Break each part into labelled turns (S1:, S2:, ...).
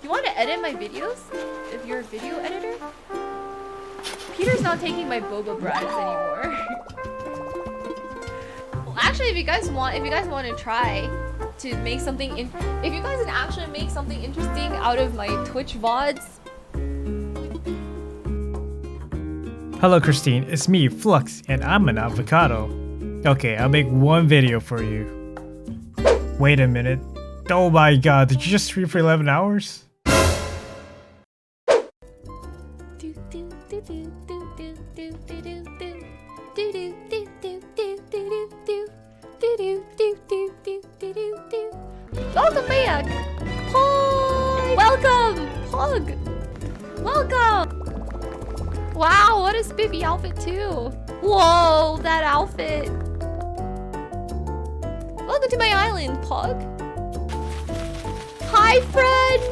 S1: You want to edit my videos? If you're a video editor? Peter's not taking my boba bribes anymore. Well, actually, if you guys want to try to make something if you guys can actually make something interesting out of my Twitch VODs.
S2: Hello Christine, it's me, Vlux, and I'm an avocado. Okay, I'll make one video for you. Wait a minute. Oh my god, did you just stream for 11 hours?
S1: Welcome back! Pog! Welcome! Pog! Welcome! Wow, what a spiffy outfit too! Whoa, that outfit! Welcome to my island, Pog! Hi, friends!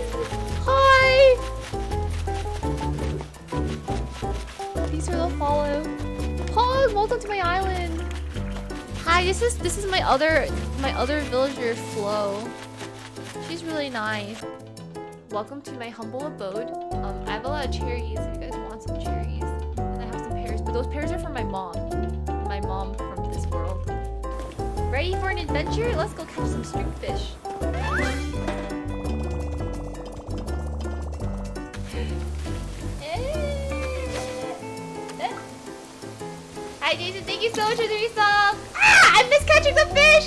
S1: Hi! Peace or they'll follow. Pog, welcome to my island! Hi, this is my other villager, Flo. She's really nice. Welcome to my humble abode. I have a lot of cherries if you guys want some cherries. And I have some pears, but those pears are from my mom. My mom from this world. Ready for an adventure? Let's go catch some stringfish. Hi Jason, thank you so much for the resub. Ah! I missed catching the fish!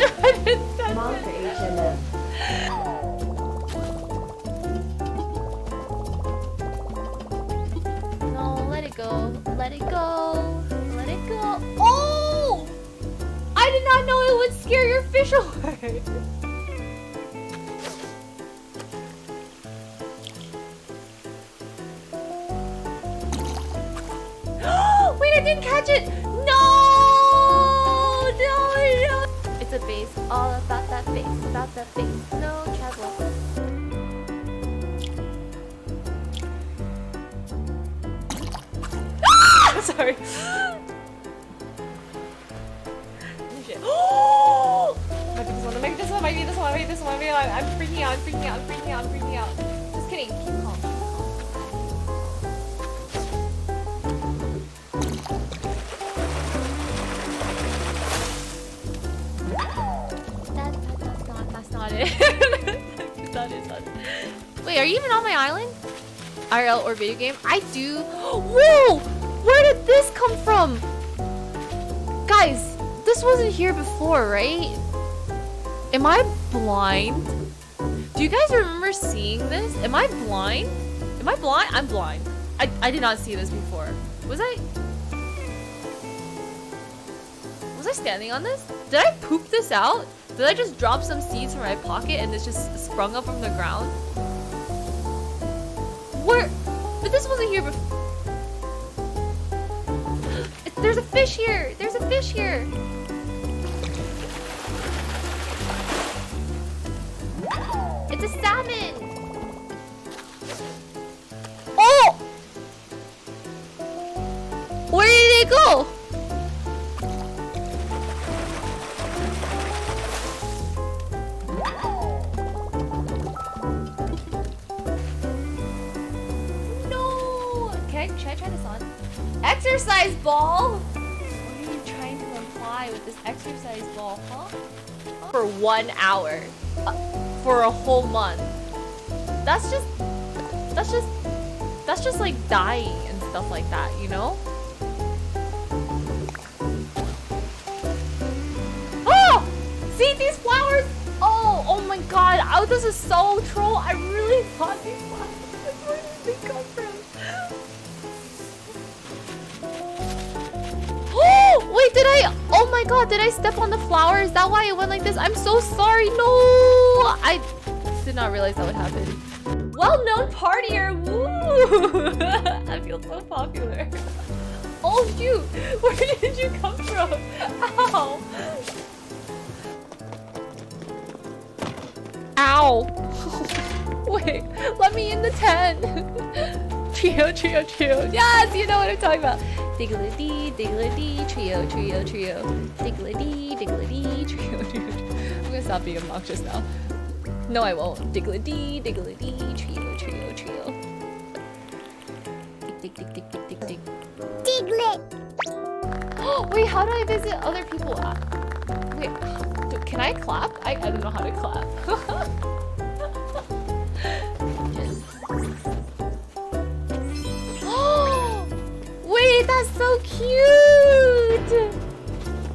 S1: No, let it go. Let it go. Let it go. Oh! I did not know it would scare your fish away. Wait, I didn't catch it! No! It's a base, all about that base, no travel. Ah! Sorry. Oh shit. Maybe this one, maybe this one. I'm freaking out, Just kidding, keep calm. That's not it. It's not it. Wait, are you even on my island? IRL or video game? I do. Whoa! Where did this come from? Guys, this wasn't here before, right? Am I blind? Do you guys remember seeing this? Am I blind? Am I blind? I'm blind. I did not see this before. Was I standing on this? Did I poop this out? Did I just drop some seeds from my pocket and this just sprung up from the ground? Where? But this wasn't here before. There's a fish here! There's a fish here! It's a salmon! Oh! Where did it go? Should I try this on? Exercise ball? What are you trying to imply with this exercise ball, huh? For 1 hour. For a whole month. That's just like dying and stuff like that, you know? Oh! See these flowers? Oh my god. Oh, this is so troll. I really thought these flowers. Where did they come from? Wait, oh my god, did I step on the flower? Is that why it went like this? I'm so sorry, no! I did not realize that would happen. Well-known partier, woo! I feel so popular. Oh shoot, where did you come from? Ow! Ow! Wait, let me in the tent! Trio. Yes, you know what I'm talking about. Diggly-dee, trio. Diggly-dee, trio. I'm gonna stop being obnoxious now. No, I won't. Diggly-dee, trio. dig, dig, dig, dig, dig, dig.
S3: Diglett.
S1: Wait, how do I visit other people? Wait, can I clap? I don't know how to clap. Wait, that's so cute!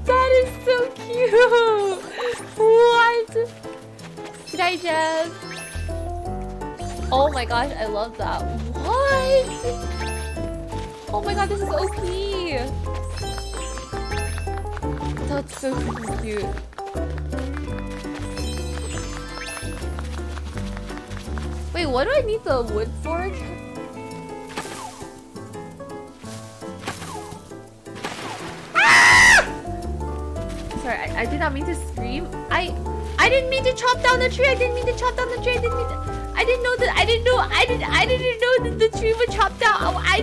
S1: That is so cute! What? Did I just? Oh my gosh, I love that. What? Oh my god, this is OP! That's so freaking cute. Wait, what do I need the wood for? Sorry, I did not mean to scream. I didn't mean to chop down the tree. I didn't mean to chop down the tree. I didn't know that I didn't know that the tree would chop down. I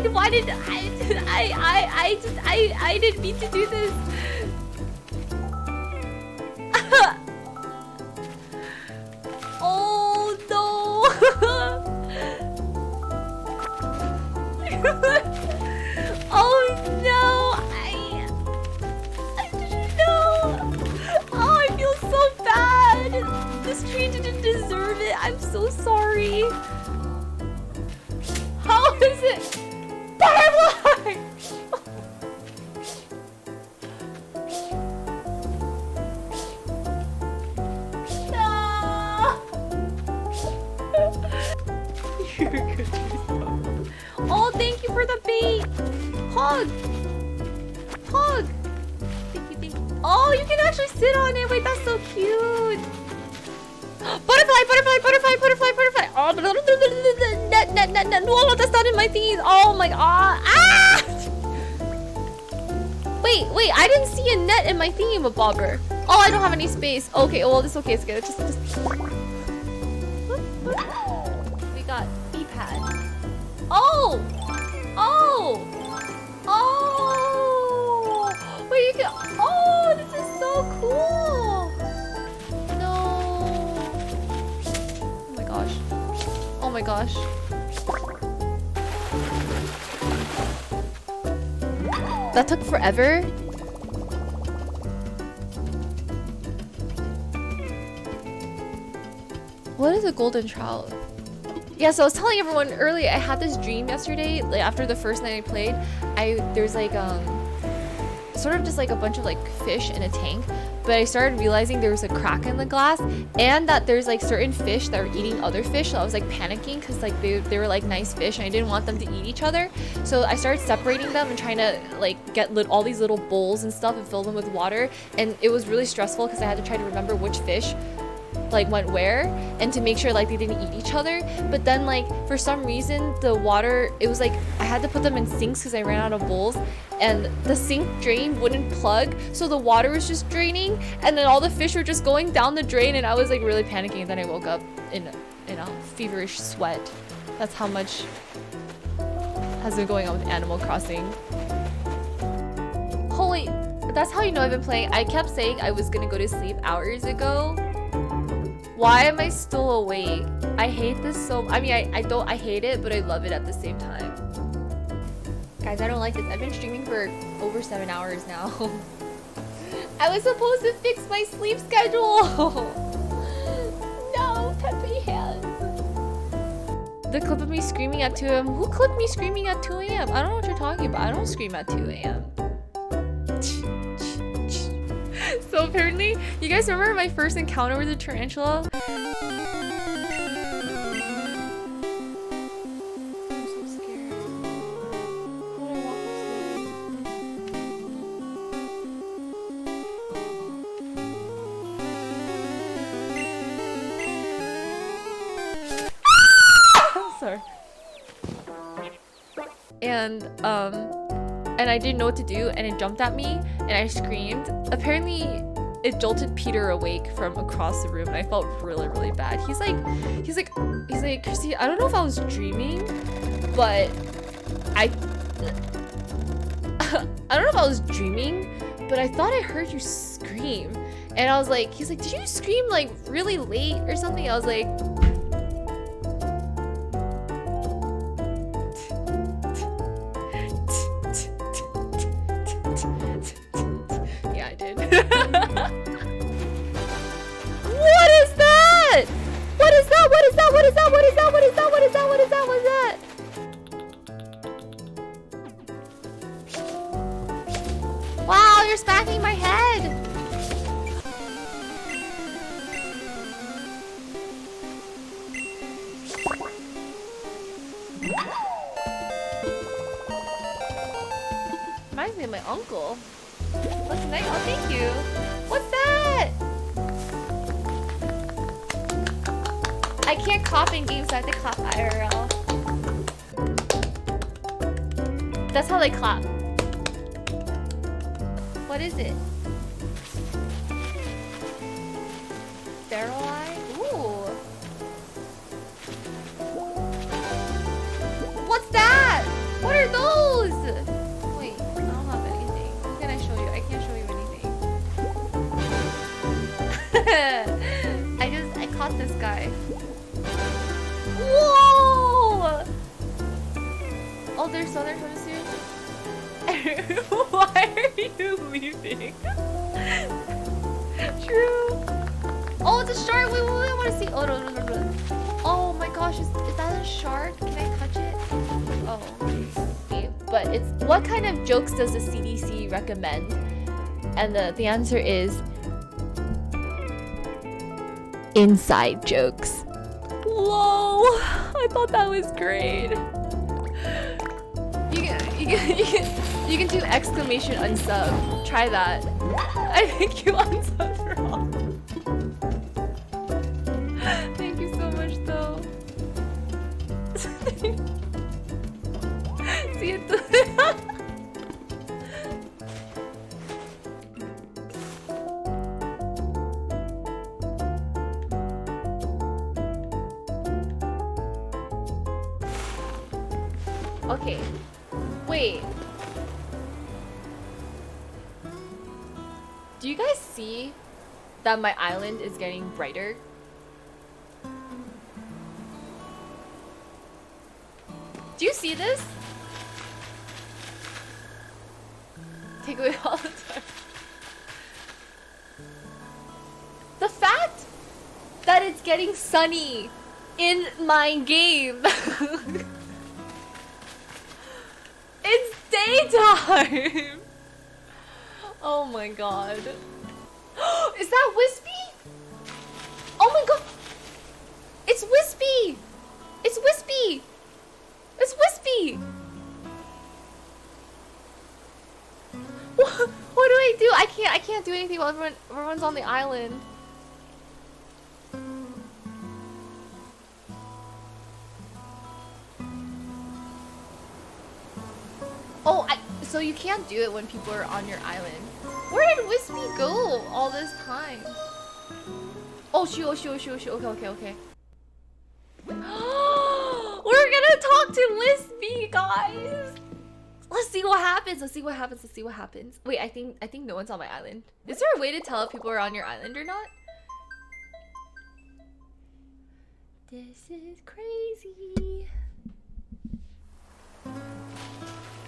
S1: didn't mean to do this. Oh no. Oh no. This tree didn't deserve it. I'm so sorry. How is it? Butterfly! No! You're good. Oh, thank you for the bait. Hug. Hug. Thank you, thank you. Oh, you can actually sit on it. Wait, that's so cute. Butterfly, butterfly, butterfly, butterfly, butterfly. Oh, net. No, that's not in my thingies. Oh my god. Ah! Wait, I didn't see a net in my thingy, bobber. Oh, I don't have any space. Okay, well, it's okay. It's good. Just. We got E-pad. Oh! Wait, you can. Oh, this is so cool. Oh my gosh. That took forever. What is a golden trout? Yeah, so I was telling everyone earlier, I had this dream yesterday, like after the first night I played. There's like sort of just like a bunch of like fish in a tank, but I started realizing there was a crack in the glass and that there's like certain fish that are eating other fish. So I was like panicking because like they were like nice fish and I didn't want them to eat each other. So I started separating them and trying to like get all these little bowls and stuff and fill them with water. And it was really stressful because I had to try to remember which fish like went where and to make sure like they didn't eat each other. But then like for some reason the water, it was like I had to put them in sinks because I ran out of bowls and the sink drain wouldn't plug, so the water was just draining and then all the fish were just going down the drain and I was like really panicking. And then I woke up in a feverish sweat. That's how much has been going on with Animal Crossing. Holy, that's how you know I've been playing. I kept saying I was gonna go to sleep hours ago. Why am I still awake? I hate this so. I mean, I hate it, but I love it at the same time. Guys, I don't like this. I've been streaming for over 7 hours now. I was supposed to fix my sleep schedule. No, Pepe hands. The clip of me screaming at 2 a.m. Who clipped me screaming at 2 a.m.? I don't know what you're talking about. I don't scream at 2 a.m. So apparently, you guys remember my first encounter with a tarantula? I'm so scared. What do I walk I'm sorry. And I didn't know what to do and it jumped at me and I screamed. Apparently it jolted Peter awake from across the room and I felt really, really bad. He's like, Christy, I don't know if I was dreaming, but I don't know if I was dreaming, but I thought I heard you scream. And I was like, he's like, did you scream like really late or something? I was like, What is that? What is that? What is that? What is that? What is that? What is that? What is that? What is that? What is that? Wow, you're smacking my head. Reminds me of my uncle. What's nice? Oh, thank you. What's that? I can't clap in games, so I have to clap IRL. That's how they clap. What is it? Feral eye? Ooh. What's that? What are those? Wait, I don't have anything. What can I show you? I can't show you anything. I caught this guy. Whoa! Oh, there's southern hemisphere. Why are you leaving? True. Oh, it's a shark. Wait, I want to see. Oh, no. Oh my gosh, is that a shark? Can I touch it? Oh, okay. But it's what kind of jokes does the CDC recommend? And the answer is inside jokes. Whoa! I thought that was great. You can do exclamation unsub. Try that. I think you unsubbed wrong. Thank you so much, though. See it. Okay. Wait. Do you guys see that my island is getting brighter? Do you see this? Take away all the time. The fact that it's getting sunny in my game. It's daytime! Oh my god. Is that Wispy? Oh my god! It's Wispy! It's Wispy! It's Wispy! What do I do? I can't do anything while everyone's on the island. Oh, so you can't do it when people are on your island. Where did Wispy go all this time? Oh shoot. Okay. We're gonna talk to Wispy, guys. Let's see what happens. Wait, I think no one's on my island. Is there a way to tell if people are on your island or not? This is crazy.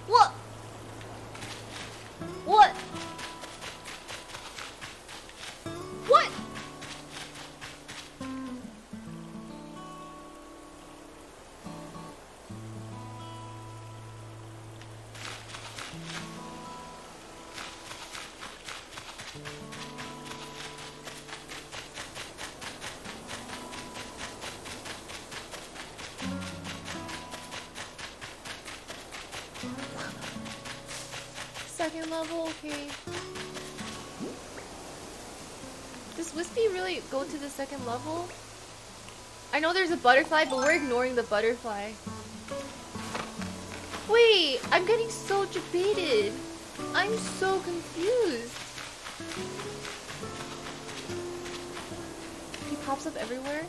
S1: What? What? What? Second level, okay. Does Wispy really go to the second level? I know there's a butterfly, but we're ignoring the butterfly. Wait, I'm getting so debated. I'm so confused. He pops up everywhere.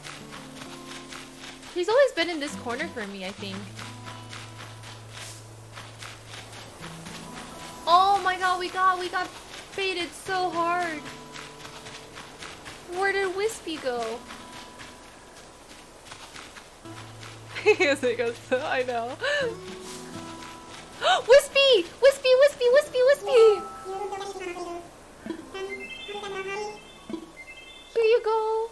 S1: He's always been in this corner for me, I think. Oh my god, we got baited so hard. Where did Wispy go? Yes, it goes. I know. Wispy! Wispy! you go.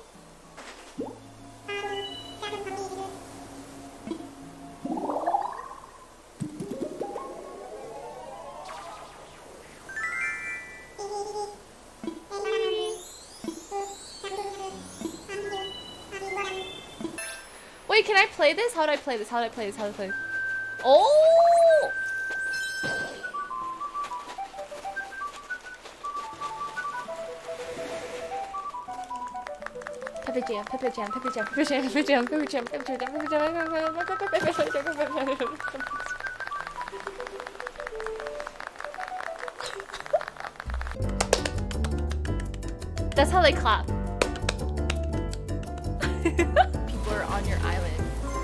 S1: Wait, can I play this? How do I play this? How do I play this? How do I play this? Oh! Pepper jam, pepper jam, pepper jam, pepper jam, pepper jam, pepper jam, pepper jam, pepper jam. That's how they clap. People are on your island.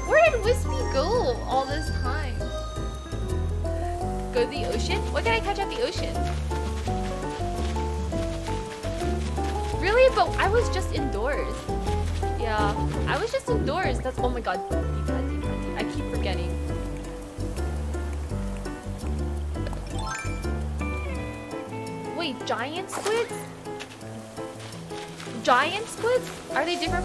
S1: Where did Wispy go all this time? Go to the ocean? What can I catch at the ocean? Really? But I was just indoors. Yeah, I was just indoors. That's, oh my god. I keep forgetting. Wait, giant squids? Giant squids? Are they different